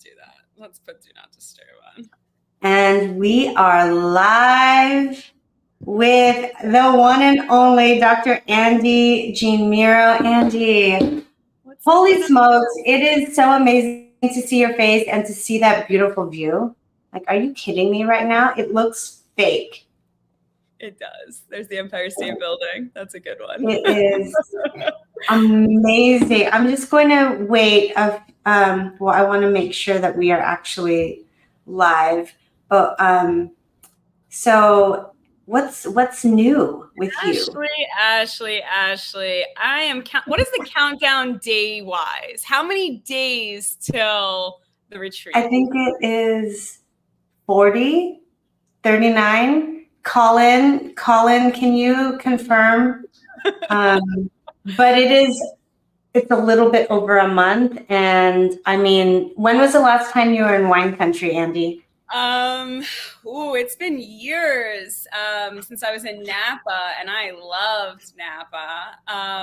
do that. Let's put do not disturb on. And we are live with the one and only Dr. Andi Jean-Miro. Andi, holy smokes, it is so amazing to see your face and to see that beautiful view. Like, are you kidding me right now? It looks fake. It does. There's the Empire State Building. That's a good one. It is amazing. I'm just going to wait. Well, I want to make sure that we are actually live. But so what's new with you? Ashley, I am what is the countdown day wise? How many days till the retreat? I think it is 40, 39. Colin, can you confirm? But it's a little bit over a month. And I mean, when was the last time you were in wine country, Andi? It's been years since I was in Napa, and I loved Napa.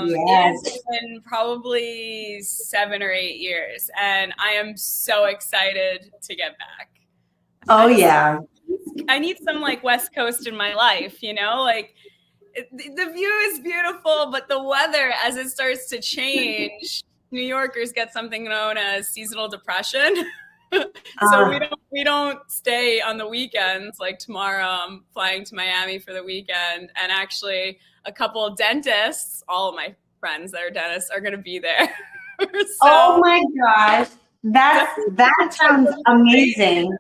Yes. It's been probably 7 or 8 years, and I am so excited to get back. Oh, yeah. I need some like West Coast in my life, like the view is beautiful, but the weather, as it starts to change, New Yorkers get something known as seasonal depression. So we don't stay on the weekends. Like tomorrow I'm flying to Miami for the weekend, and actually a couple of dentists, all of my friends that are dentists, are going to be there. So, oh my gosh. That sounds amazing.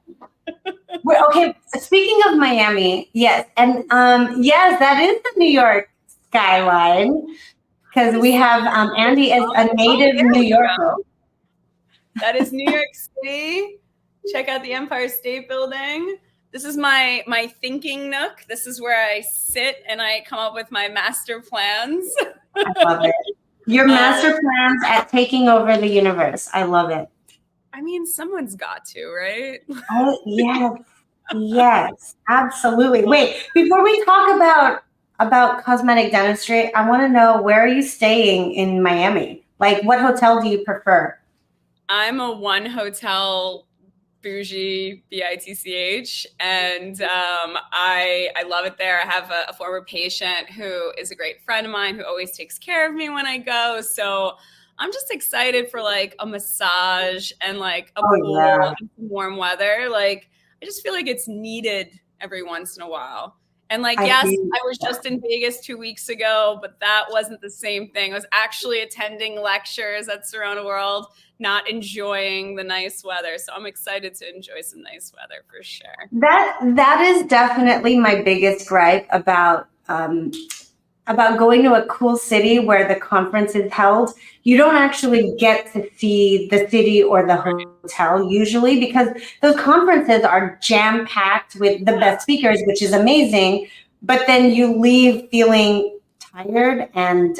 Okay, speaking of Miami, yes. And yes, that is the New York skyline, because we have Andi as a native New Yorker. That is New York City. Check out the Empire State Building. This is my thinking nook. This is where I sit and I come up with my master plans. I love it. Your master plans at taking over the universe. I love it. I mean, someone's got to, right? Oh, yes. Yes, absolutely. Wait, before we talk about cosmetic dentistry, I want to know, where are you staying in Miami? Like, what hotel do you prefer? I'm a one hotel bougie, BITCH, and I love it there. I have a former patient who is a great friend of mine who always takes care of me when I go. So I'm just excited for like a massage and like a pool and some warm weather. Like, I just feel like it's needed every once in a while. And like, yes, I was just in Vegas 2 weeks ago, but that wasn't the same thing. I was actually attending lectures at Corona World, not enjoying the nice weather. So I'm excited to enjoy some nice weather for sure. That is definitely my biggest gripe about going to a cool city where the conference is held. You don't actually get to see the city or the hotel usually, because those conferences are jam-packed with the best speakers, which is amazing. But then you leave feeling tired and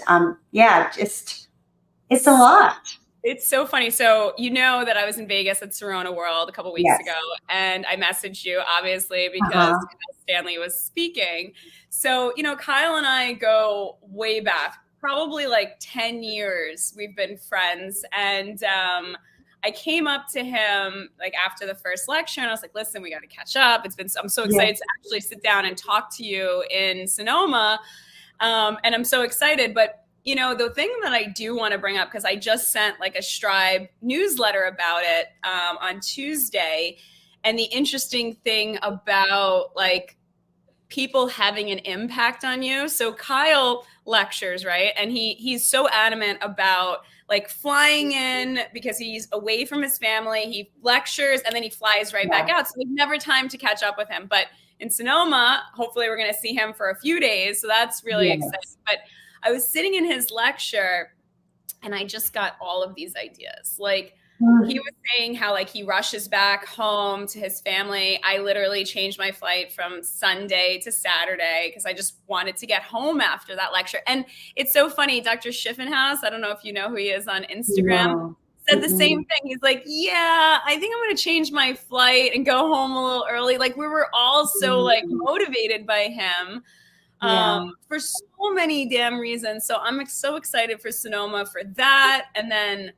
it's a lot. It's so funny. So you know that I was in Vegas at Corona World a couple weeks ago, and I messaged you, obviously, because Stanley was speaking. So, Kyle and I go way back, probably like 10 years. We've been friends. And I came up to him like after the first lecture, and I was like, listen, we got to catch up. I'm so excited to actually sit down and talk to you in Sonoma. And I'm so excited. But the thing that I do want to bring up, because I just sent like a Strive newsletter about it on Tuesday, and the interesting thing about like people having an impact on you. So Kyle lectures, right? And he's so adamant about like flying in because he's away from his family. He lectures and then he flies right back out. So we've never time to catch up with him. But in Sonoma, hopefully we're going to see him for a few days. So that's really exciting. But I was sitting in his lecture and I just got all of these ideas. Like he was saying how like he rushes back home to his family. I literally changed my flight from Sunday to Saturday because I just wanted to get home after that lecture. And it's so funny. Dr. Schiffenhaus, I don't know if you know who he is on Instagram, said the same thing. He's like, yeah, I think I'm going to change my flight and go home a little early. Like we were all so like motivated by him. For so many damn reasons. So I'm so excited for Sonoma for that. And then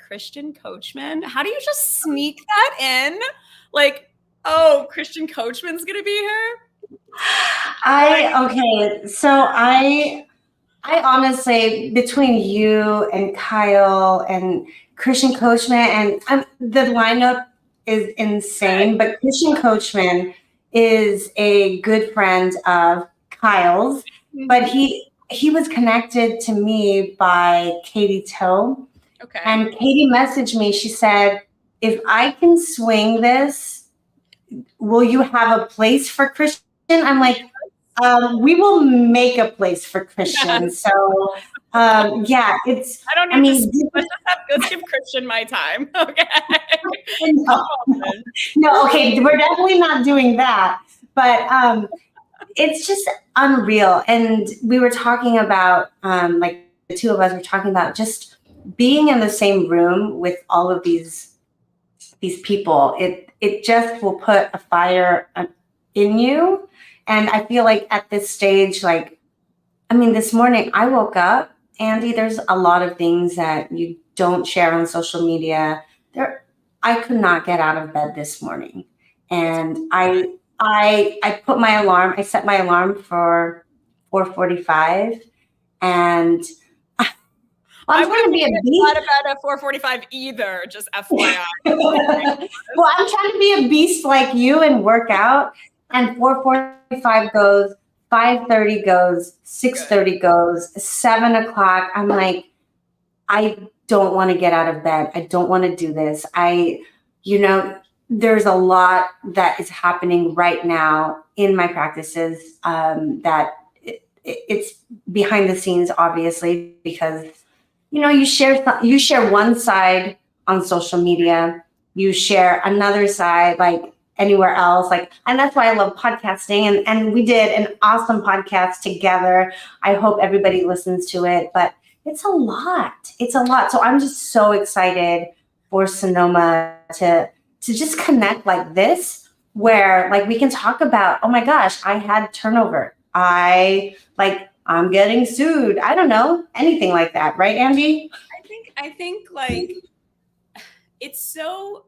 Christian Coachman? How do you just sneak that in? Like, oh, Christian Coachman's going to be here? I honestly, between you and Kyle and Christian Coachman, and the lineup is insane, but Christian Coachman is a good friend of Kyle's, but he was connected to me by Katie Toe. Okay. And Katie messaged me. She said, if I can swing this, will you have a place for Christian? I'm like, we will make a place for Christian. So, yeah, it's. I don't need to. Let's give Christian my time. Okay. No, okay, we're definitely not doing that. But it's just unreal. And we were talking about, like the two of us were talking about just being in the same room with all of these people. It just will put a fire in you. And I feel like at this stage, like, I mean, this morning I woke up, Andi, there's a lot of things that you don't share on social media. I could not get out of bed this morning. And I put my alarm, I set my alarm for 4:45, and I'm trying to be a beast. Not about a 4:45 either, just FYI. Well, I'm trying to be a beast like you and work out. And 4:45 goes, 5:30 goes, 6:30 goes, 7 o'clock. I'm like, I don't want to get out of bed. I don't want to do this. There's a lot that is happening right now in my practices that it's behind the scenes, obviously, because you share one side on social media, you share another side like anywhere else, and that's why I love podcasting, and we did an awesome podcast together. I hope everybody listens to it, but it's a lot. So I'm just so excited for Sonoma to just connect like this, where like we can talk about, oh my gosh, I had turnover, I'm getting sued. I don't know, anything like that. Right, Andi? I think like it's so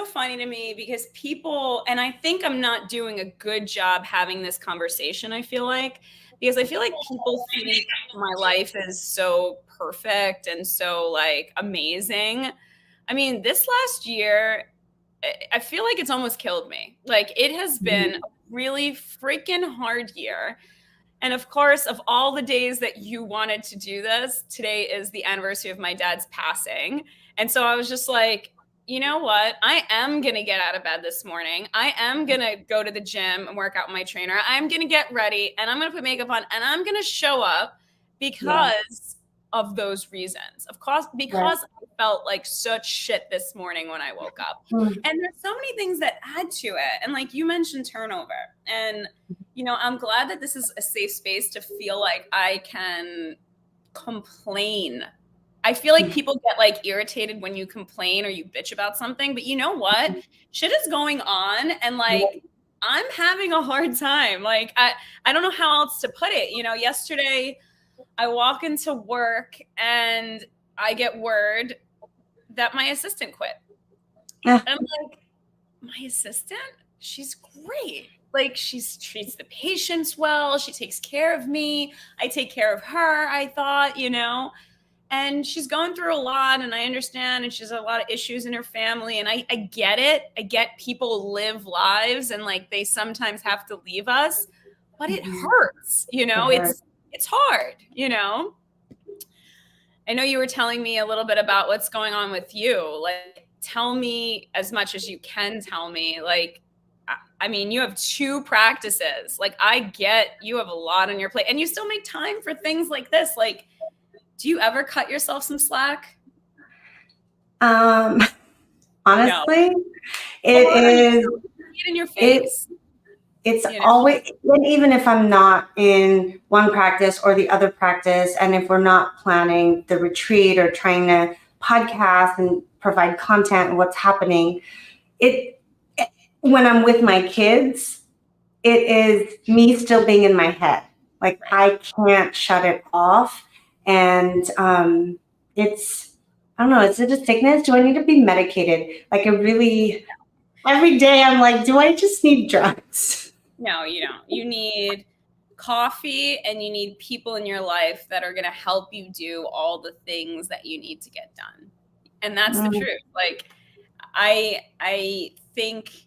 funny to me because people, and I think I'm not doing a good job having this conversation, I feel like, because I feel like people think my life is so perfect and so like amazing. I mean, this last year, I feel like it's almost killed me. Like, it has been a really freaking hard year. And of course, of all the days that you wanted to do this, today is the anniversary of my dad's passing. And so I was just like, you know what? I am going to get out of bed this morning. I am going to go to the gym and work out with my trainer. I'm going to get ready and I'm going to put makeup on and I'm going to show up because of those reasons. Of course, because I felt like such shit this morning when I woke up. And there's so many things that add to it. And like you mentioned, turnover. And, I'm glad that this is a safe space to feel like I can complain. I feel like people get like irritated when you complain or you bitch about something, but you know what? Shit is going on and like I'm having a hard time. Like I don't know how else to put it. Yesterday I walk into work and I get word that my assistant quit. And I'm like, my assistant? She's great. Like, she treats the patients well. She takes care of me. I take care of her, I thought, and she's going through a lot and I understand. And she has a lot of issues in her family. And I get it. I get people live lives and like they sometimes have to leave us, but it hurts, it's hard, I know you were telling me a little bit about what's going on with you. Like, tell me as much as you can tell me. Like, I mean, you have 2 practices. Like, I get you have a lot on your plate and you still make time for things like this. Like, do you ever cut yourself some slack? Honestly, it is in your face. It's always, and even if I'm not in one practice or the other practice, and if we're not planning the retreat or trying to podcast and provide content and what's happening, when I'm with my kids, it is me still being in my head. Like, I can't shut it off. And it's I don't know, is it a sickness? Do I need to be medicated? Like, every day I'm like, do I just need drugs? No, you don't. You need coffee and you need people in your life that are going to help you do all the things that you need to get done. And that's the truth. Like, I think,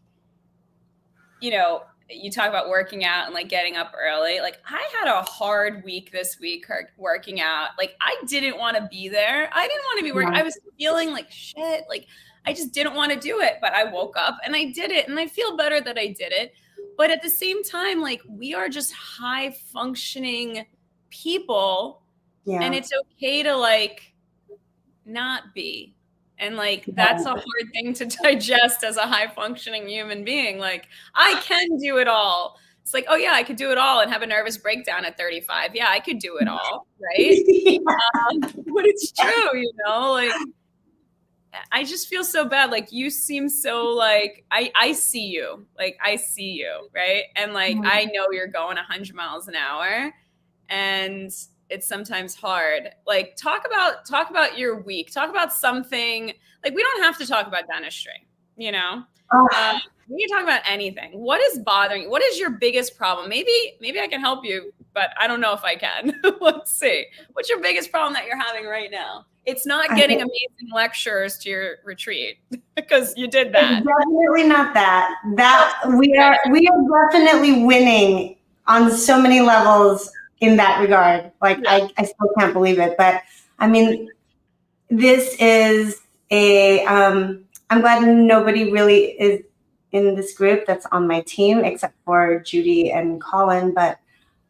you talk about working out and like getting up early. Like, I had a hard week this week working out. Like, I didn't want to be there. I didn't want to be working. I was feeling like shit. Like, I just didn't want to do it, but I woke up and I did it, and I feel better that I did it. But at the same time, like, we are just high functioning people, and it's okay to like not be. And like, that's a hard thing to digest as a high functioning human being. Like, I can do it all. It's like, oh yeah, I could do it all and have a nervous breakdown at 35. Yeah, I could do it all. Right. But it's true, like, I just feel so bad. Like, you seem so like, I see you, like, I see you. Right. And like, I know you're going 100 miles an hour, and it's sometimes hard. Like, talk about your week, talk about something. Like, we don't have to talk about dentistry, we can talk about anything. What is bothering you? What is your biggest problem? Maybe I can help you, but I don't know if I can. Let's see. What's your biggest problem that you're having right now? It's not getting amazing lectures to your retreat, because you did that. It's definitely not that. We are definitely winning on so many levels in that regard. Like, I still can't believe it. But I mean, this is I'm glad nobody really is in this group that's on my team except for Judy and Colin. But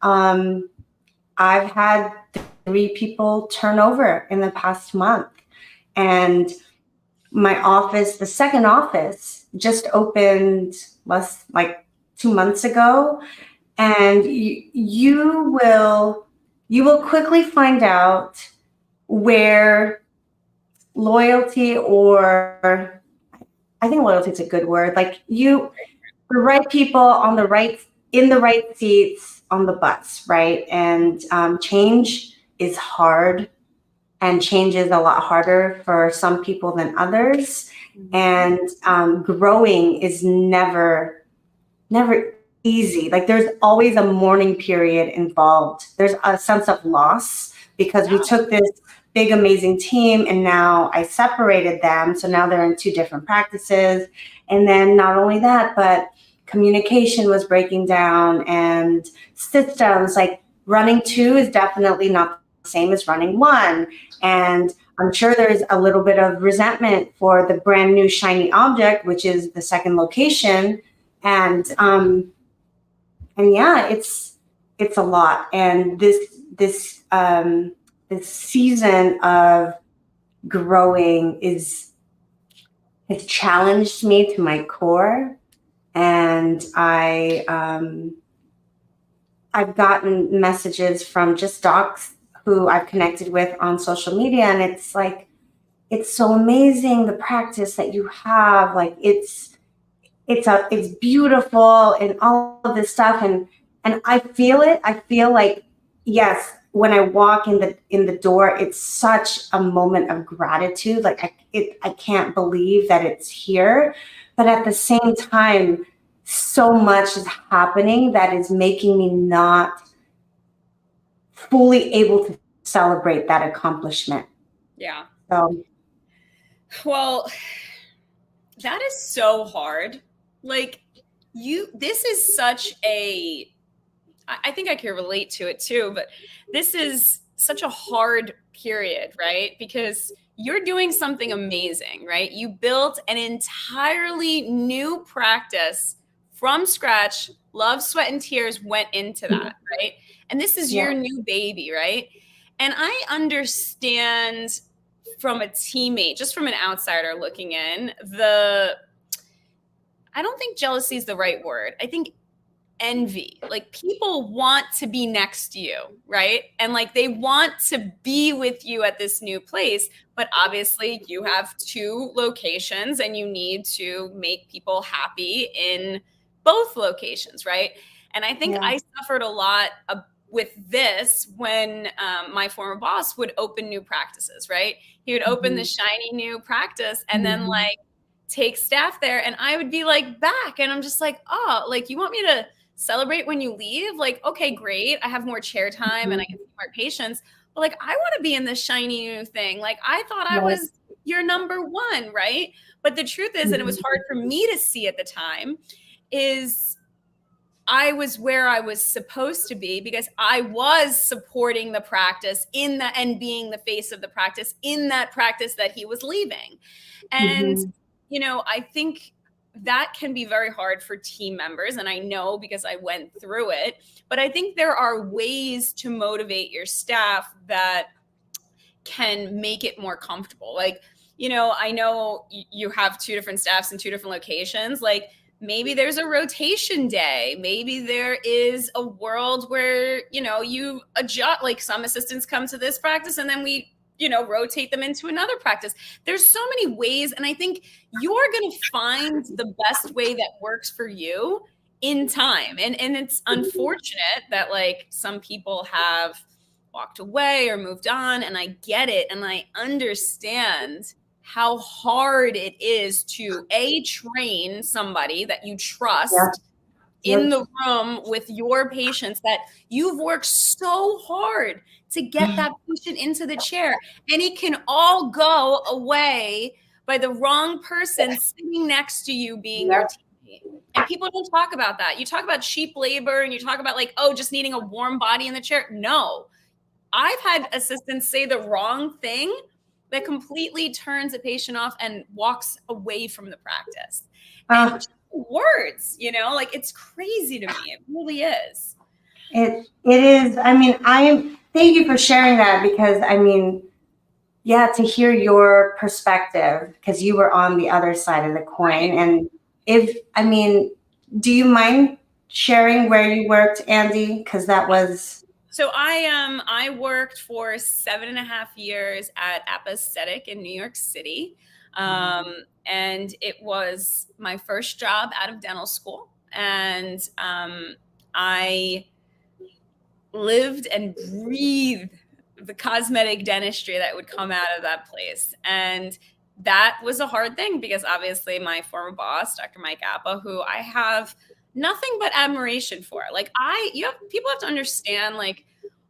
I've had 3 people turn over in the past month. And my office, the second office, just opened like 2 months ago. And you will quickly find out where loyalty, or I think loyalty is a good word. Like, the right people in the right seats on the bus, right? And change is hard, and change is a lot harder for some people than others. And growing is never easy. Like, there's always a mourning period involved. There's a sense of loss, because we took this big, amazing team, and now I separated them. So now they're in 2 different practices. And then not only that, but communication was breaking down, and systems. Like, running 2 is definitely not the same as running 1. And I'm sure there's a little bit of resentment for the brand new shiny object, which is the second location. And yeah, it's a lot. And this season of growing has challenged me to my core. And I've gotten messages from just docs who I've connected with on social media, and it's like, it's so amazing, the practice that you have. Like, it's beautiful and all of this stuff. And I feel it. I feel like, yes, when I walk in the door, it's such a moment of gratitude. Like, I can't believe that it's here. But at the same time, so much is happening that is making me not fully able to celebrate that accomplishment. Yeah. So, well, that is so hard. Like, this is such I think I can relate to it too, but this is such a hard period, right? Because you're doing something amazing, right? You built an entirely new practice from scratch. Love, sweat, and tears went into that, right? And this is your new baby, right? And I understand from a teammate, just from an outsider looking in, I don't think jealousy is the right word. I think envy. Like, people want to be next to you, right? And like, they want to be with you at this new place, but obviously you have 2 locations and you need to make people happy in both locations, right? And I think I suffered a lot with this when my former boss would open new practices, right? He would open the shiny new practice and then like take staff there, and I would be like back, and I'm just like, oh, like you want me to celebrate when you leave? Like, okay, great. I have more chair time and I can see more patients, but like I want to be in this shiny new thing. Like I thought I was your number one, right? But the truth is, and it was hard for me to see at the time, is I was where I was supposed to be because I was supporting the practice in the and being the face of the practice in that practice that he was leaving. And you know, I think that can be very hard for team members, and I know because I went through it, but I think there are ways to motivate your staff that can make it more comfortable. Like, you know, I know you have 2 different staffs in 2 different locations. Like maybe there's a rotation day. Maybe there is a world where, you know, you adjust, like some assistants come to this practice and then we, you know, rotate them into another practice. There's so many ways. And I think you're going to find the best way that works for you in time. And it's unfortunate that like some people have walked away or moved on. And I get it. And I understand how hard it is to train somebody that you trust in the room with your patients that you've worked so hard to get that patient into the chair, and it can all go away by the wrong person sitting next to you being your teammate. And people don't talk about that. You talk about cheap labor and you talk about like, oh, just needing a warm body in the chair. No, I've had assistants say the wrong thing that completely turns a patient off and walks away from the practice. And words, you know, like it's crazy to me. It really is. It is. I mean, thank you for sharing that, because I mean, yeah, to hear your perspective, because you were on the other side of the coin. And do you mind sharing where you worked, Andi? Because that was. So I worked for 7.5 years at Cosmetic in New York City. And it was my first job out of dental school. And I lived and breathed the cosmetic dentistry that would come out of that place. And that was a hard thing because obviously my former boss, Dr. Mike Appa, who I have nothing but admiration for. Like people have to understand, like,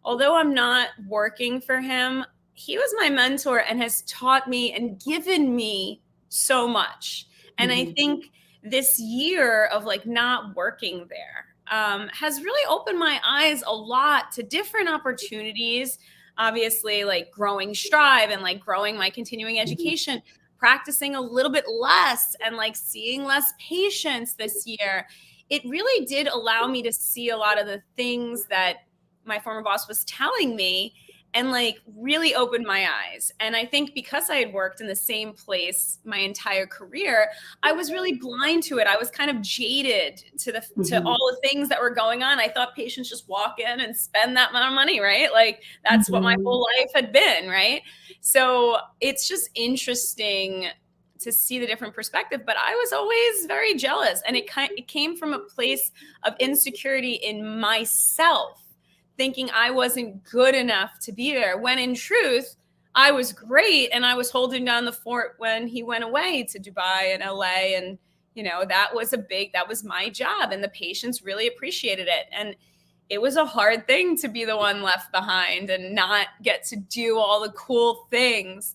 although I'm not working for him, he was my mentor and has taught me and given me so much. And I think this year of like not working there has really opened my eyes a lot to different opportunities, obviously like growing Strive and like growing my continuing education, practicing a little bit less and like seeing less patients this year. It really did allow me to see a lot of the things that my former boss was telling me and like really opened my eyes. And I think because I had worked in the same place my entire career, I was really blind to it. I was kind of jaded to all the things that were going on. I thought patients just walk in and spend that amount of money, right? Like that's what my whole life had been, right? So it's just interesting to see the different perspective, but I was always very jealous. And it came from a place of insecurity in myself, thinking I wasn't good enough to be there, when in truth, I was great. And I was holding down the fort when he went away to Dubai and LA. And, you know, that was my job. And the patients really appreciated it. And it was a hard thing to be the one left behind and not get to do all the cool things.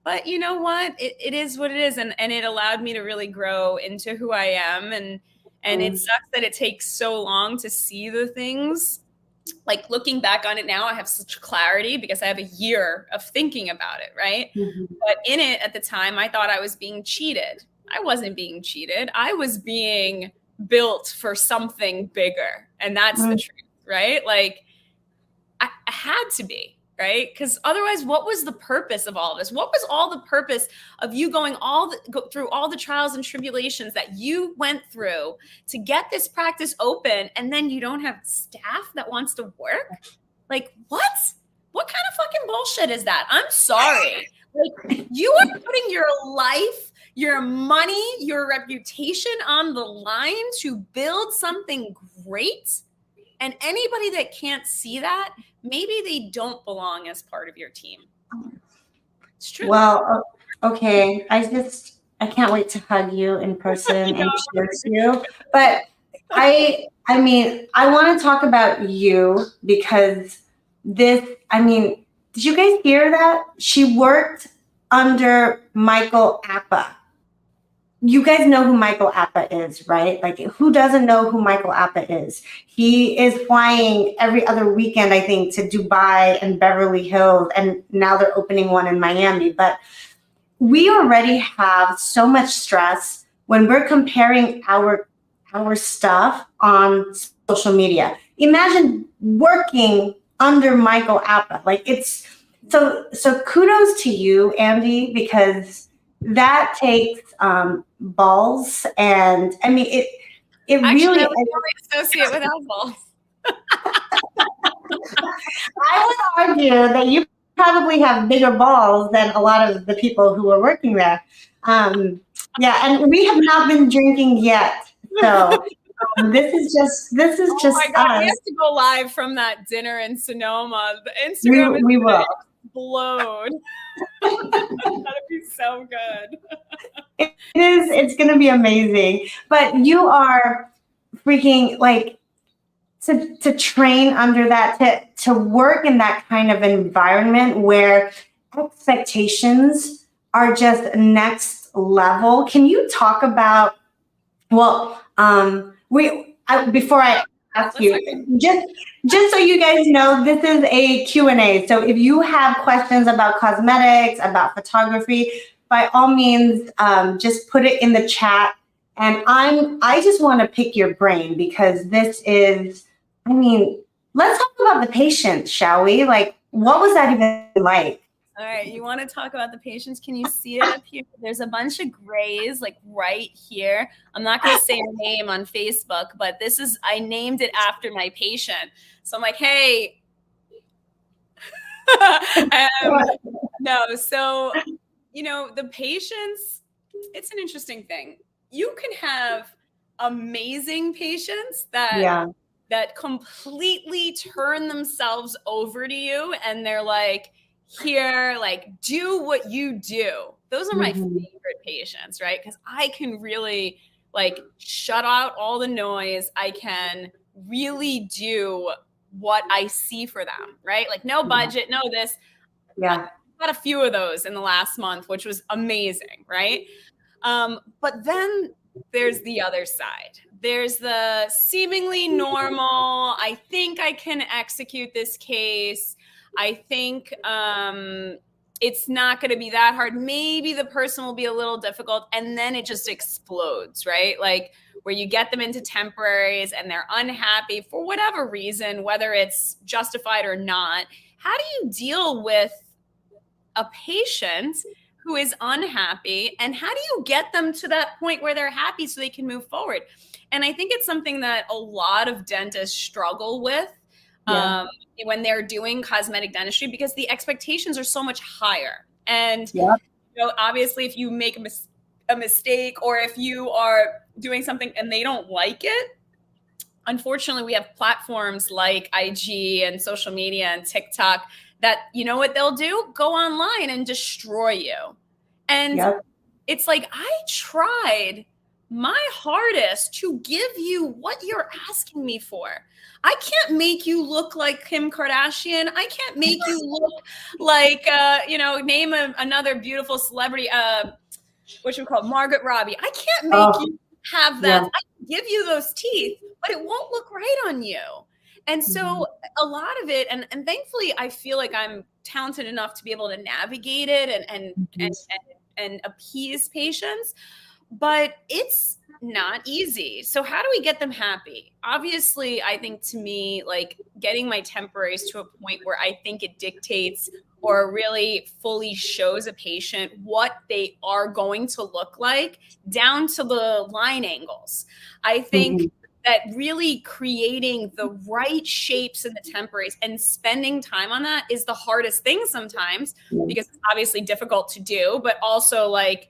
But you know what? It is what it is. And it allowed me to really grow into who I am. And it sucks that it takes so long to see the things. Like looking back on it now, I have such clarity because I have a year of thinking about it, right? But in it at the time, I thought I was being cheated. I wasn't being cheated. I was being built for something bigger. And that's the truth, right? Like I had to be. Right? Because otherwise, what was the purpose of all of this? What was all the purpose of you go through all the trials and tribulations that you went through to get this practice open, and then you don't have staff that wants to work? Like, what? What kind of fucking bullshit is that? I'm sorry. Like, you are putting your life, your money, your reputation on the line to build something great, And anybody that can't see that, maybe they don't belong as part of your team. It's true. Well, okay. I can't wait to hug you in person and cheer to you. But I mean, I want to talk about you because did you guys hear that? She worked under Michael Appa. You guys know who Michael Appa is, right? Like, who doesn't know who Michael Appa is? He is flying every other weekend, I think, to Dubai and Beverly Hills, and now they're opening one in Miami. But we already have so much stress when we're comparing our stuff on social media. Imagine working under Michael Appa. Like, it's so kudos to you, Andi, because that takes balls, and I mean it Actually, really I would really associate without balls. I would argue that you probably have bigger balls than a lot of the people who are working there. Yeah, and we have not been drinking yet, so this is just Oh my God, us. we have to go live from that dinner in Sonoma. The Instagram We will explode. That'd be so good. It is. It's going to be amazing. But you are freaking like to train under that, to work in that kind of environment where expectations are just next level. Can you talk about? Well, before I ask you, just so you guys know, this is a Q&A. So if you have questions about cosmetics, about photography, by all means, just put it in the chat. And I just want to pick your brain because this is, I mean, let's talk about the patient, shall we? Like, what was that even like? All right, you want to talk about the patients? Can you see it up here? There's a bunch of grays like right here. I'm not going to say her name on Facebook, but I named it after my patient. So I'm like, hey. No, so, the patients, it's an interesting thing. You can have amazing patients that completely turn themselves over to you, and they're like, here, like, do what you do. Those are my favorite patients, right? Because I can really like shut out all the noise. I can really do what I see for them, right? Like, no budget, no this. Yeah. I got a few of those in the last month, which was amazing, right? But then there's the other side. There's the seemingly normal, I think I can execute this case. I think it's not going to be that hard. Maybe the person will be a little difficult, and then it just explodes, right? Like, where you get them into temporaries and they're unhappy for whatever reason, whether it's justified or not. How do you deal with a patient who is unhappy, and how do you get them to that point where they're happy so they can move forward? And I think it's something that a lot of dentists struggle with when they're doing cosmetic dentistry, because the expectations are so much higher. And obviously, if you make a mistake, or if you are doing something and they don't like it, unfortunately, we have platforms like IG and social media and TikTok that, you know what they'll do? Go online and destroy you. And it's like, I tried my hardest to give you what you're asking me for. I can't make you look like Kim Kardashian. I can't make you look like, name another beautiful celebrity, what you call Margaret Robbie. I can't make you have that. I can give you those teeth, but it won't look right on you. And so a lot of it, and thankfully, I feel like I'm talented enough to be able to navigate it and appease patients, but it's not easy. So how do we get them happy? Obviously, I think, to me, like, getting my temporaries to a point where I think it dictates or really fully shows a patient what they are going to look like, down to the line angles. I think that really creating the right shapes in the temporaries and spending time on that is the hardest thing sometimes, because it's obviously difficult to do, but also, like,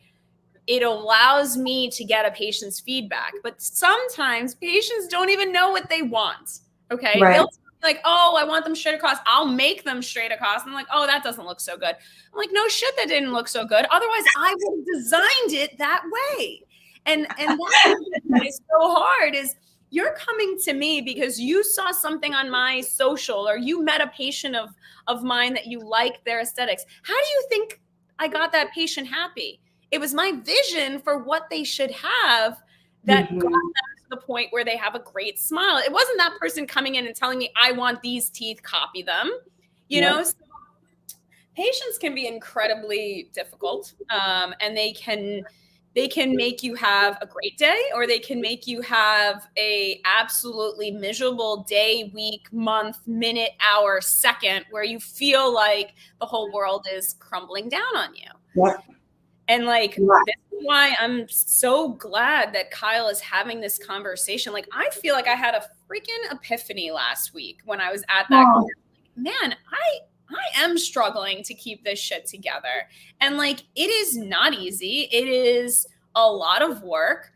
it allows me to get a patient's feedback. But sometimes patients don't even know what they want. Okay. Right. They'll tell me like, oh, I want them straight across. I'll make them straight across. And I'm like, oh, that doesn't look so good. I'm like, no shit, that didn't look so good. Otherwise, I would have designed it that way. And that is so hard is you're coming to me because you saw something on my social or you met a patient of mine that you like their aesthetics. How do you think I got that patient happy? It was my vision for what they should have that got them to the point where they have a great smile. It wasn't that person coming in and telling me, I want these teeth, copy them, you know? So patients can be incredibly difficult, and they can make you have a great day, or they can make you have a absolutely miserable day, week, month, minute, hour, second, where you feel like the whole world is crumbling down on you. And like, this is why I'm so glad that Kyle is having this conversation. Like, I feel like I had a freaking epiphany last week when I was at that conference. Man, I am struggling to keep this shit together. And like, it is not easy. It is a lot of work,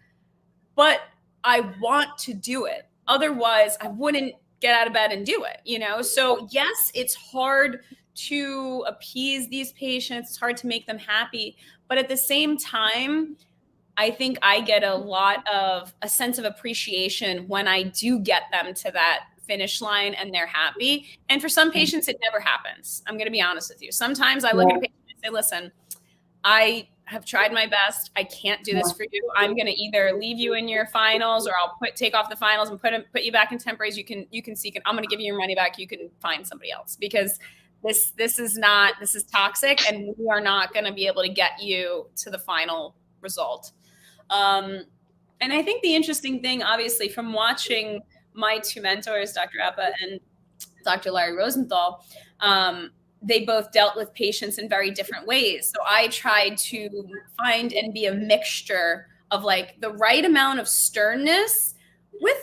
but I want to do it. Otherwise, I wouldn't get out of bed and do it, you know? So yes, it's hard to appease these patients. It's hard to make them happy. But at the same time, I think I get a sense of appreciation when I do get them to that finish line and they're happy. And for some patients, it never happens. I'm going to be honest with you. Sometimes I look at a patient and say, listen, I have tried my best. I can't do this for you. I'm going to either leave you in your finals, or I'll take off the finals and put you back in temporaries. You can seek it. I'm going to give you your money back. You can find somebody else, because this is toxic, and we are not going to be able to get you to the final result. And I think the interesting thing, obviously, from watching my two mentors, Dr. Appa and Dr. Larry Rosenthal, they both dealt with patients in very different ways. So I tried to find and be a mixture of like the right amount of sternness with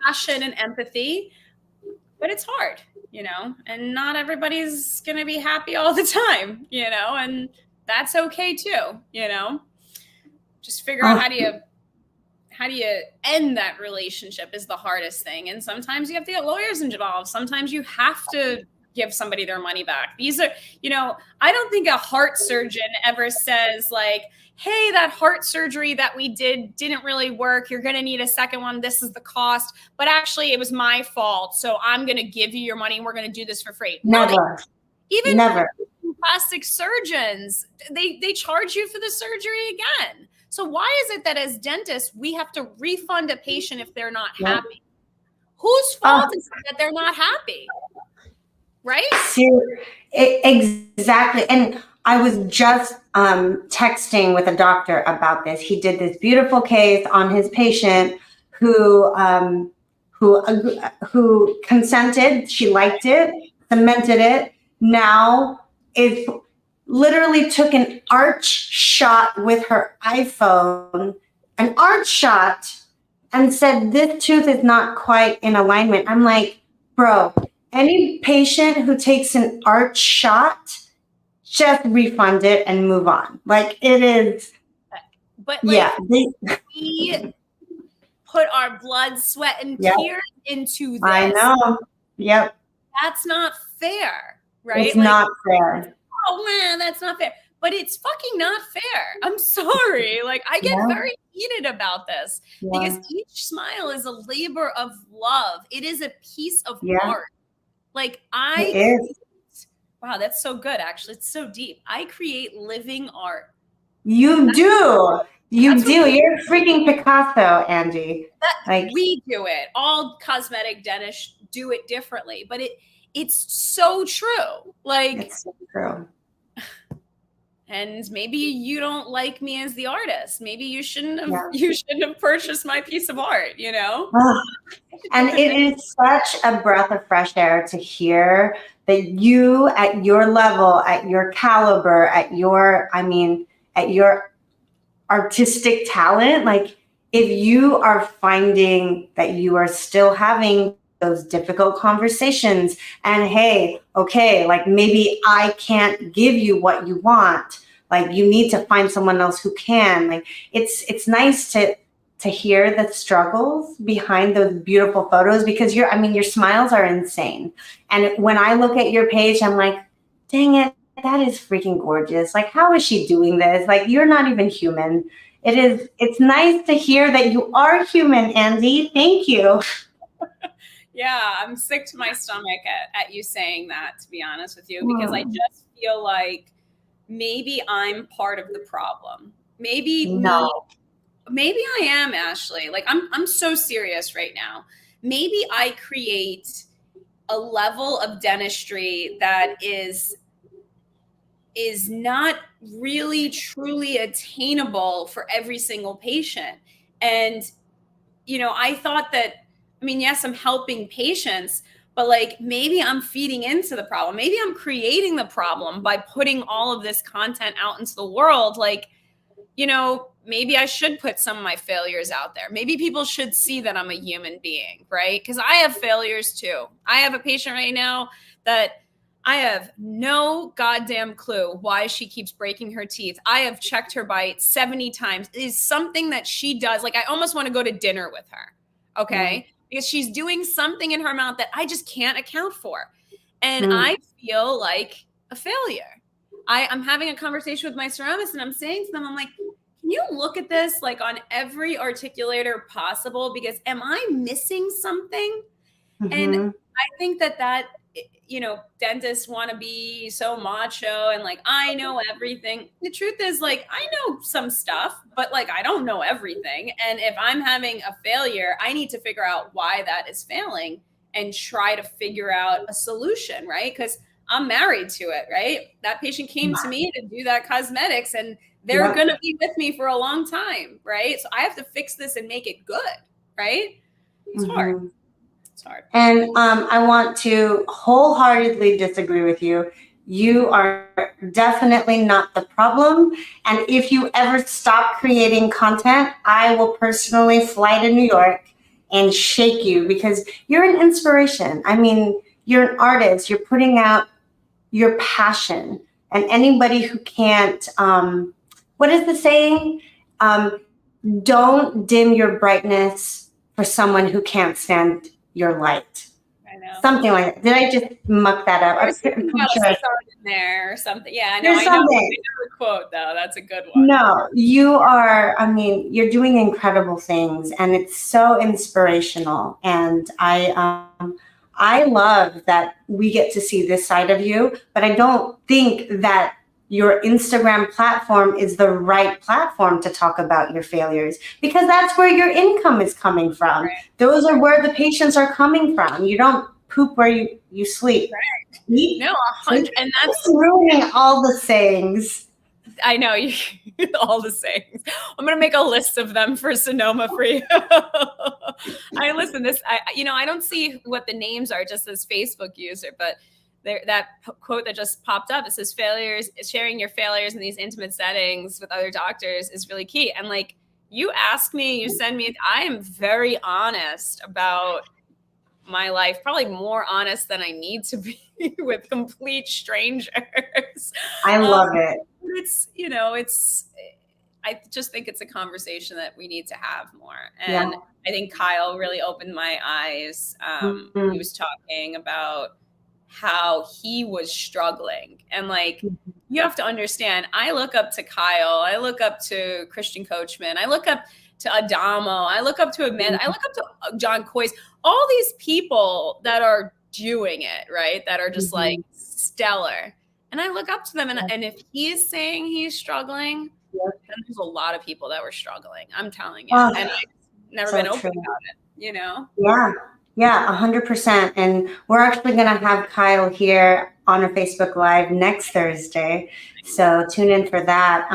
passion and empathy, but it's hard, you know, and not everybody's going to be happy all the time, you know, and that's okay too, you know. Just figure out how do you end that relationship is the hardest thing. And sometimes you have to get lawyers involved. Sometimes you have to give somebody their money back. These are, you know, I don't think a heart surgeon ever says like, hey, that heart surgery that we didn't really work. You're going to need a second one. This is the cost. But actually, it was my fault. So I'm going to give you your money and we're going to do this for free. Never. Never. Plastic surgeons, they charge you for the surgery again. So why is it that as dentists, we have to refund a patient if they're not happy? Whose fault is it that they're not happy? Right? Exactly. And I was just texting with a doctor about this. He did this beautiful case on his patient who consented. She liked it, cemented it. Now is literally took an arch shot with her iPhone, an arch shot, and said, this tooth is not quite in alignment. I'm like, bro, any patient who takes an arch shot, just refund it and move on. Like, it is. But like, we put our blood, sweat, and tears into this. I know. Yep. That's not fair, right? It's not fair. Oh man, that's not fair. But it's fucking not fair. I'm sorry. Like, I get very heated about this because each smile is a labor of love. It is a piece of art. Like, wow, that's so good. Actually, it's so deep. I create living art. You do. You do. You're freaking Picasso, Andi. Like, we do it. All cosmetic dentists do it differently, but it's so true. Like, it's so true. And maybe you don't like me as the artist. Maybe you shouldn't have purchased my piece of art, you know? And it is such a breath of fresh air to hear that you, at your level, at your caliber, at your artistic talent, like, if you are finding that you are still having those difficult conversations and, hey, okay, like, maybe I can't give you what you want. Like, you need to find someone else who can. Like, it's nice to to hear the struggles behind those beautiful photos, because your smiles are insane. And when I look at your page, I'm like, dang it, that is freaking gorgeous. Like, how is she doing this? Like, you're not even human. It's nice to hear that you are human, Andi. Thank you. Yeah, I'm sick to my stomach at you saying that, to be honest with you, because I just feel like maybe I'm part of the problem. Maybe I am, Ashley. Like, I'm so serious right now. Maybe I create a level of dentistry that is not really truly attainable for every single patient. And I thought that, yes, I'm helping patients, but like, maybe I'm feeding into the problem. Maybe I'm creating the problem by putting all of this content out into the world. Like, maybe I should put some of my failures out there. Maybe people should see that I'm a human being, right? Because I have failures too. I have a patient right now that I have no goddamn clue why she keeps breaking her teeth. I have checked her bite 70 times. It is something that she does. Like, I almost want to go to dinner with her, okay? Because she's doing something in her mouth that I just can't account for. And I feel like a failure. I'm having a conversation with my ceramist, and I'm saying to them, I'm like, can you look at this like on every articulator possible? Because am I missing something? And I think that dentists want to be so macho and like, I know everything. The truth is, like, I know some stuff, but like, I don't know everything. And if I'm having a failure, I need to figure out why that is failing and try to figure out a solution, right? Because I'm married to it, right? That patient came to me to do that cosmetics, and they're going to be with me for a long time, right? So I have to fix this and make it good, right? It's hard. It's hard. And I want to wholeheartedly disagree with you. You are definitely not the problem. And if you ever stop creating content, I will personally fly to New York and shake you, because you're an inspiration. I mean, you're an artist. You're putting out your passion. And anybody who can't, what is the saying? Don't dim your brightness for someone who can't stand your light. I know. Something like that. Did I just muck that up? There's something about a sun in there or something. Yeah, I know. There's I know something. the quote, though. That's a good one. No, you are, you're doing incredible things, and it's so inspirational. And I love that we get to see this side of you, but I don't think that your Instagram platform is the right platform to talk about your failures, because that's where your income is coming from. Right. Those are where the patients are coming from. You don't poop where you sleep. Right. Sleep. No, 100, and that's ruining all the sayings. I know, all the sayings. I'm gonna make a list of them for Sonoma for you. I don't see what the names are, just as Facebook user, but that quote that just popped up, it says sharing your failures in these intimate settings with other doctors is really key. And like, you ask me, you send me, I am very honest about my life, probably more honest than I need to be with complete strangers. I love it. I just think it's a conversation that we need to have more. And I think Kyle really opened my eyes. He was talking about how he was struggling. And like, you have to understand, I look up to Kyle, I look up to Christian Coachman, I look up to Adamo, I look up to Amanda, I look up to John Coyce, all these people that are doing it, right? That are just like stellar. And I look up to them, and if he is saying he's struggling, then there's a lot of people that were struggling. I'm telling you. And I've never been open about it, Yeah, 100%. And we're actually going to have Kyle here on a Facebook Live next Thursday. So tune in for that.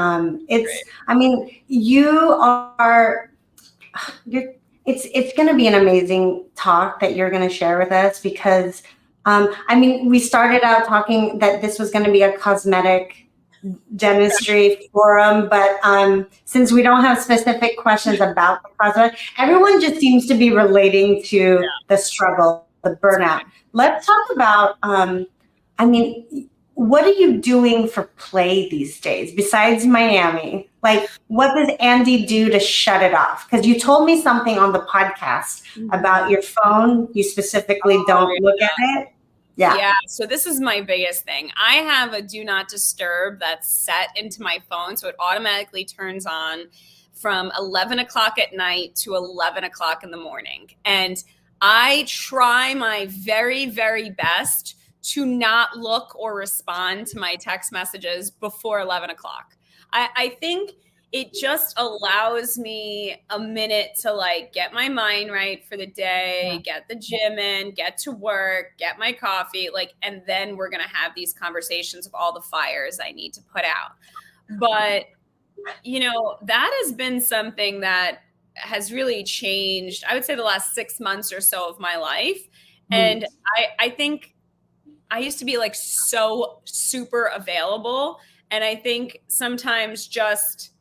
It's going to be an amazing talk that you're going to share with us, because we started out talking that this was going to be a cosmetic dentistry forum, but since we don't have specific questions about the cosmetic, everyone just seems to be relating to the struggle, the burnout. Let's talk about, what are you doing for play these days besides Miami? Like, what does Andi do to shut it off? Because you told me something on the podcast about your phone. You specifically don't look at it. Yeah. So this is my biggest thing. I have a do not disturb that's set into my phone. So it automatically turns on from 11 o'clock at night to 11 o'clock in the morning. And I try my very, very best to not look or respond to my text messages before 11 o'clock. I think it just allows me a minute to like get my mind right for the day, get the gym in, get to work, get my coffee, like, and then we're going to have these conversations of all the fires I need to put out. But, you know, that has been something that has really changed, I would say, the last 6 months or so of my life. And I think I used to be like so super available. And I think sometimes just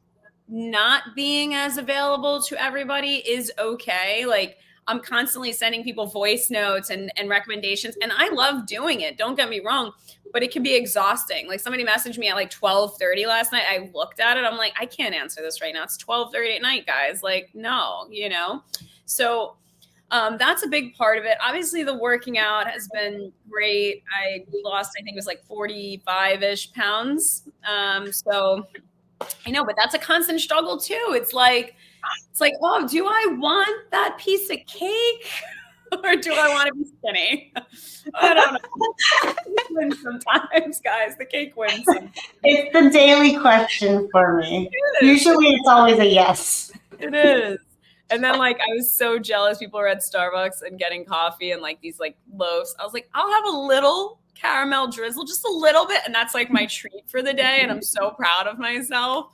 not being as available to everybody is okay. Like, I'm constantly sending people voice notes and recommendations, and I love doing it. Don't get me wrong, but it can be exhausting. Like, somebody messaged me at like 12:30 last night. I looked at it. I'm like, I can't answer this right now. It's 12:30 at night, guys. Like, no, you know? So that's a big part of it. Obviously, the working out has been great. I lost, I think it was like 45-ish pounds. So I know, but that's a constant struggle too. It's like, oh, do I want that piece of cake or do I want to be skinny? I don't know. It wins sometimes, guys. The cake wins sometimes. It's the daily question for me. Usually it's always a yes. It is. And then like, I was so jealous. People were at Starbucks and getting coffee and like these like loaves. I was like, I'll have a little caramel drizzle, just a little bit. And that's like my treat for the day. And I'm so proud of myself.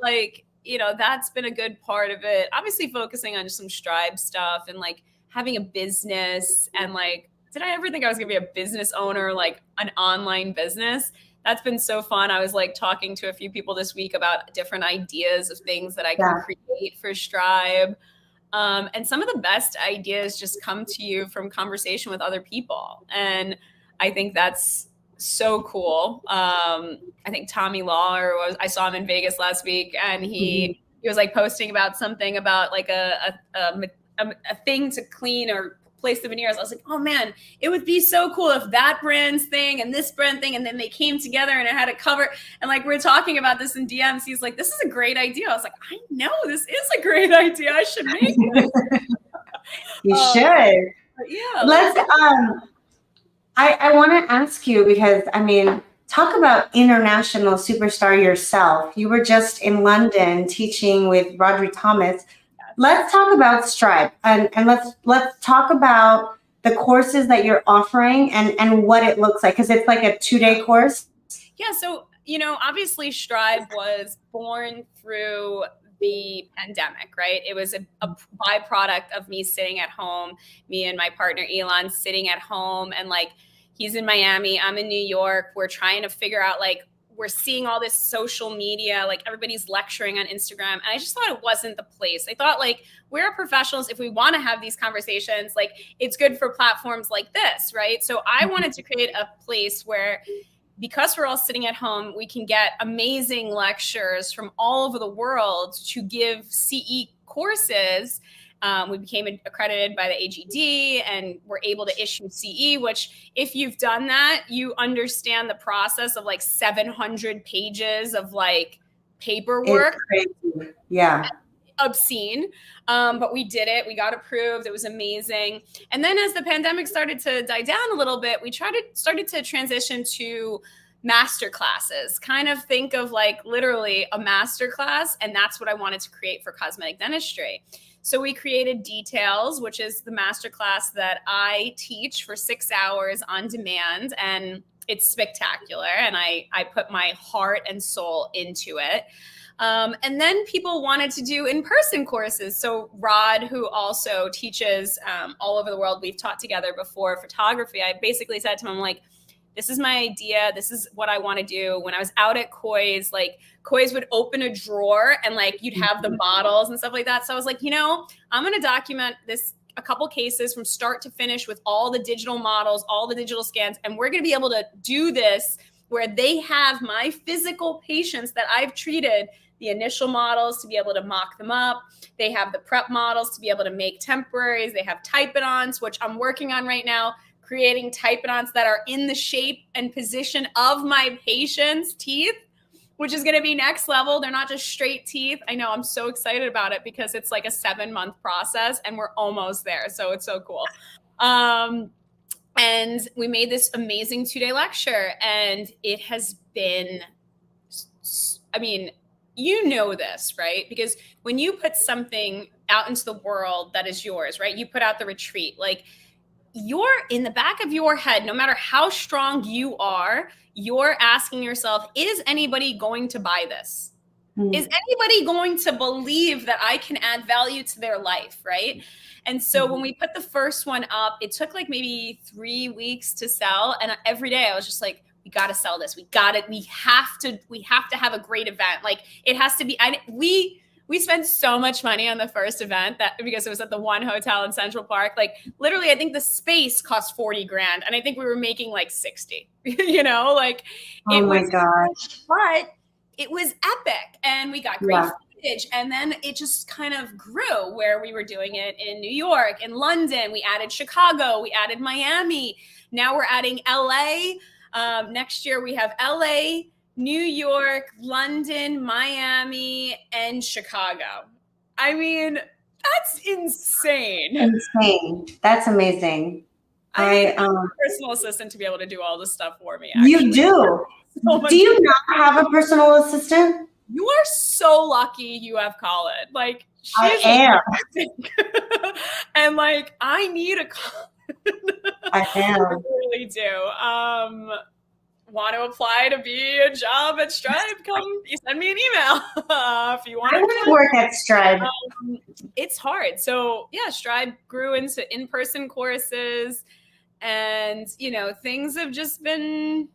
Like, you know, that's been a good part of it. Obviously focusing on just some Strive stuff and like having a business and like, did I ever think I was gonna be a business owner, like an online business? That's been so fun. I was like talking to a few people this week about different ideas of things that I can create for Strive. And some of the best ideas just come to you from conversation with other people. And I think that's so cool. I think Tommy Lawler I saw him in Vegas last week, and he was like posting about something about like a thing to clean or place the veneers. I was like, oh man, it would be so cool if that brand's thing and this brand thing, and then they came together and it had a cover. And like, we're talking about this in DMs. He's like, this is a great idea. I was like, I know this is a great idea. I should make it. You should. Yeah. Let's, I want to ask you, because I mean, talk about international superstar yourself. You were just in London teaching with Rodri Thomas. Let's talk about Strive, and let's talk about the courses that you're offering and what it looks like, because it's like a 2-day course. Yeah. So, you know, obviously Strive was born through the pandemic, right? It was a byproduct of me sitting at home, me and my partner Elon sitting at home, and like, he's in Miami, I'm in New York. We're trying to figure out, like, we're seeing all this social media, like everybody's lecturing on Instagram. And I just thought it wasn't the place. I thought, like, we're professionals. If we want to have these conversations, like, it's good for platforms like this, right? So I wanted to create a place where, because we're all sitting at home, we can get amazing lectures from all over the world to give CE courses. We became accredited by the AGD, and we're able to issue CE, which if you've done that, you understand the process of like 700 pages of like paperwork. It's crazy. Yeah. Obscene. But we did it. We got approved. It was amazing. And then as the pandemic started to die down a little bit, we started to transition to master classes. Kind of think of like literally a master class. And that's what I wanted to create for cosmetic dentistry. So we created Details, which is the masterclass that I teach for 6 hours on demand. And it's spectacular. And I put my heart and soul into it. And then people wanted to do in-person courses. So Rod, who also teaches all over the world, we've taught together before, photography. I basically said to him, like, this is my idea. This is what I want to do. When I was out at Koi's, like Koi's would open a drawer and like you'd have the models and stuff like that. So I was like, you know, I'm going to document this a couple cases from start to finish with all the digital models, all the digital scans. And we're going to be able to do this where they have my physical patients that I've treated, the initial models to be able to mock them up. They have the prep models to be able to make temporaries. They have type-it-ons, which I'm working on right now, creating type-it-ons that are in the shape and position of my patients' teeth, which is going to be next level. They're not just straight teeth. I know, I'm so excited about it because it's like a 7-month process and we're almost there. So it's so cool. And we made this amazing 2-day lecture, and it has been, I mean, you know this, right? Because when you put something out into the world that is yours, right? You put out the retreat, like, you're in the back of your head, no matter how strong you are, you're asking yourself, is anybody going to buy this? Is anybody going to believe that I can add value to their life, right? And so when we put the first one up, it took like maybe 3 weeks to sell. And every day I was just like, we got to sell this. We got it. We have to have a great event. Like, it has to be, we spent so much money on the first event because it was at the one hotel in Central Park. Like, literally, I think the space cost $40,000, and I think we were making like 60. You know, like, oh my gosh! But it was epic, and we got great footage. And then it just kind of grew, where we were doing it in New York, in London. We added Chicago. We added Miami. Now we're adding LA. Next year we have LA, New York, London, Miami, and Chicago. I mean, that's insane. Insane. That's amazing. I have a personal assistant to be able to do all this stuff for me. Actually. You do. Do you not have a personal assistant? You are so lucky you have Colin. Like, I am. And like, I need a Colin. I am. I really do. Want to apply to be a job at Stripe? Come, you send me an email if you want. I want to work at Stripe. It's hard. So yeah, Stripe grew into in-person courses, and you know, things have just been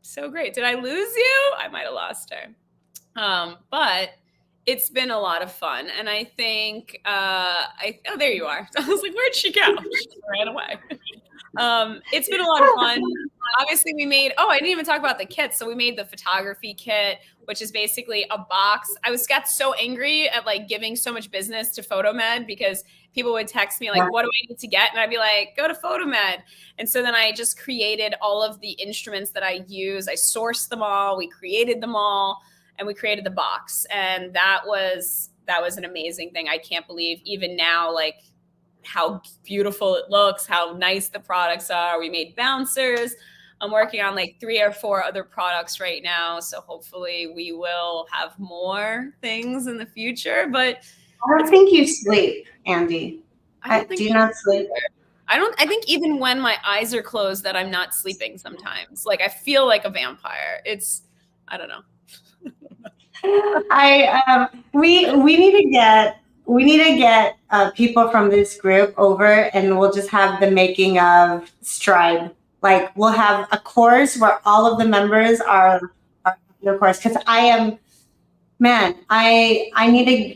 so great. Did I lose you? I might have lost her. But it's been a lot of fun, and I think oh, there you are. I was like, where'd she go? She ran away. It's been a lot of fun. Obviously, we made, I didn't even talk about the kits. So we made the photography kit, which is basically a box. I got so angry at like giving so much business to PhotoMed, because people would text me like, what do I need to get? And I'd be like, go to PhotoMed. And so then I just created all of the instruments that I use. I sourced them all. We created them all, and we created the box. And that was an amazing thing. I can't believe even now, like, how beautiful it looks, how nice the products are. We made bouncers. I'm working on like 3 or 4 other products right now. So hopefully we will have more things in the future. But I don't think you sleep, Andi. Do you not sleep? I think even when my eyes are closed that I'm not sleeping sometimes. Like, I feel like a vampire. I don't know. We need to get people from this group over, and we'll just have the making of Stripe. Like, we'll have a course where all of the members are the course. Because I need to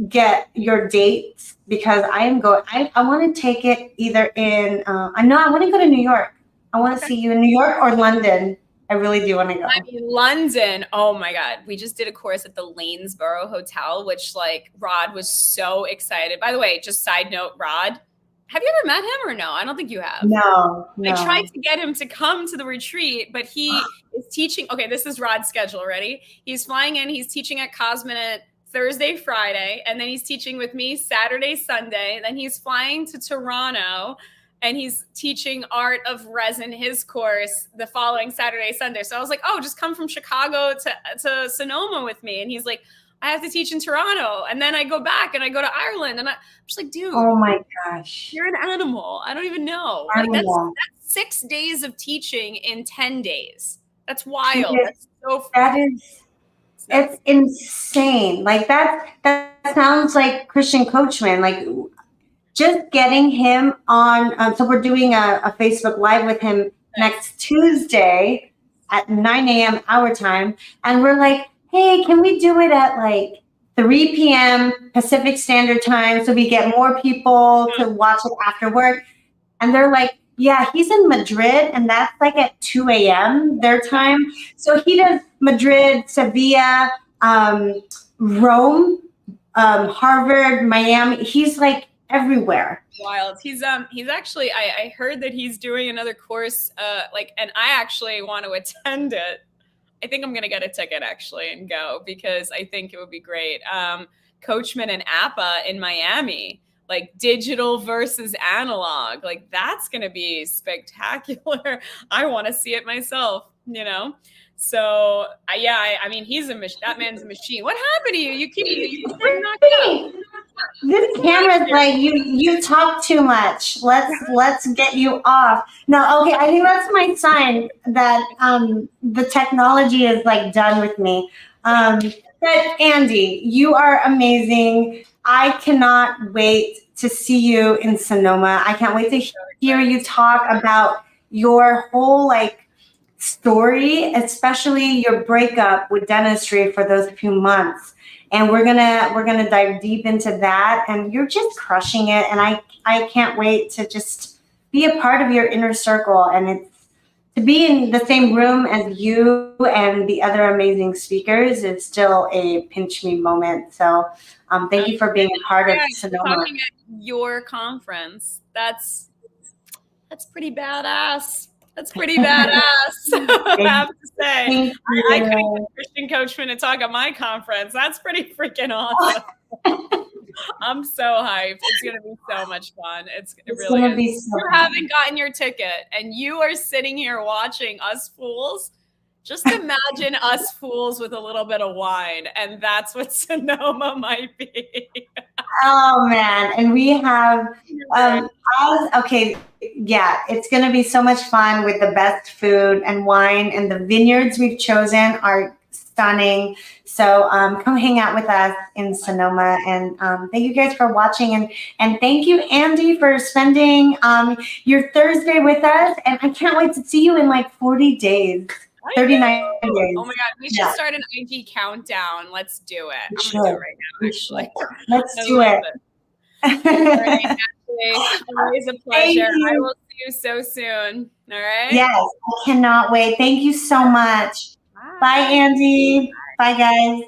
get your dates, because I want to take it either in, I want to go to New York. I want to see you in New York or London. I really do want to go. I mean, London. Oh my God. We just did a course at the Lanesborough Hotel, which like Rod was so excited. By the way, just side note, Rod, have you ever met him or no? I don't think you have. No. I tried to get him to come to the retreat, but he is teaching. Okay, this is Rod's schedule. Ready? He's flying in. He's teaching at Cosmetic Thursday, Friday, and then he's teaching with me Saturday, Sunday. Then he's flying to Toronto, and he's teaching Art of Resin, his course, the following Saturday, Sunday. So I was like, just come from Chicago to Sonoma with me. And he's like, I have to teach in Toronto. And then I go back and I go to Ireland. And I'm just like, dude. Oh my gosh. You're an animal. I don't even know. Like, that's 6 days of teaching in 10 days. That's wild. That's so fun. It's insane. Like, that sounds like Christian Coachman. Like, just getting him on, so we're doing a Facebook Live with him next Tuesday at 9 a.m. our time. And we're like, hey, can we do it at like 3 p.m. Pacific Standard Time, so we get more people to watch it after work. And they're like, yeah, he's in Madrid, and that's like at 2 a.m. their time. So he does Madrid, Sevilla, Rome, Harvard, Miami. He's like everywhere. Wild. He's actually, I heard that he's doing another course, and I actually want to attend it. I think I'm going to get a ticket actually and go, because I think it would be great. Coachman and Appa in Miami, like digital versus analog, like that's going to be spectacular. I want to see it myself, you know? So I mean, that man's a machine. What happened to you? You keep knocked out. This camera's like, you talk too much. Let's get you off. No, okay, I think that's my sign that the technology is like done with me. But Andi, you are amazing. I cannot wait to see you in Sonoma. I can't wait to hear you talk about your whole like story, especially your breakup with dentistry for those few months. And we're gonna dive deep into that. And you're just crushing it. And I can't wait to just be a part of your inner circle. And it's to be in the same room as you and the other amazing speakers is still a pinch me moment. So thank you for being a part of Sonoma. Talking at your conference, that's pretty badass. That's pretty badass. I have to say. I couldn't get Christian Coachman to talk at my conference. That's pretty freaking awesome. I'm so hyped. It's going to be so much fun. It really is. You haven't gotten your ticket and you are sitting here watching us fools. Just imagine us fools with a little bit of wine, and that's what Sonoma might be. Oh man, and we have it's going to be so much fun with the best food and wine, and the vineyards we've chosen are stunning. So come hang out with us in Sonoma, and thank you guys for watching, and thank you, Andi, for spending your Thursday with us, and I can't wait to see you in like 40 days. 39 days. Oh my God, we should start an IG countdown. Let's do it. I'm going to do it right now, actually. Let's do it. All right, Ashley, always a pleasure. I will see you so soon. All right? Yes, I cannot wait. Thank you so much. Bye Andi. Bye, guys.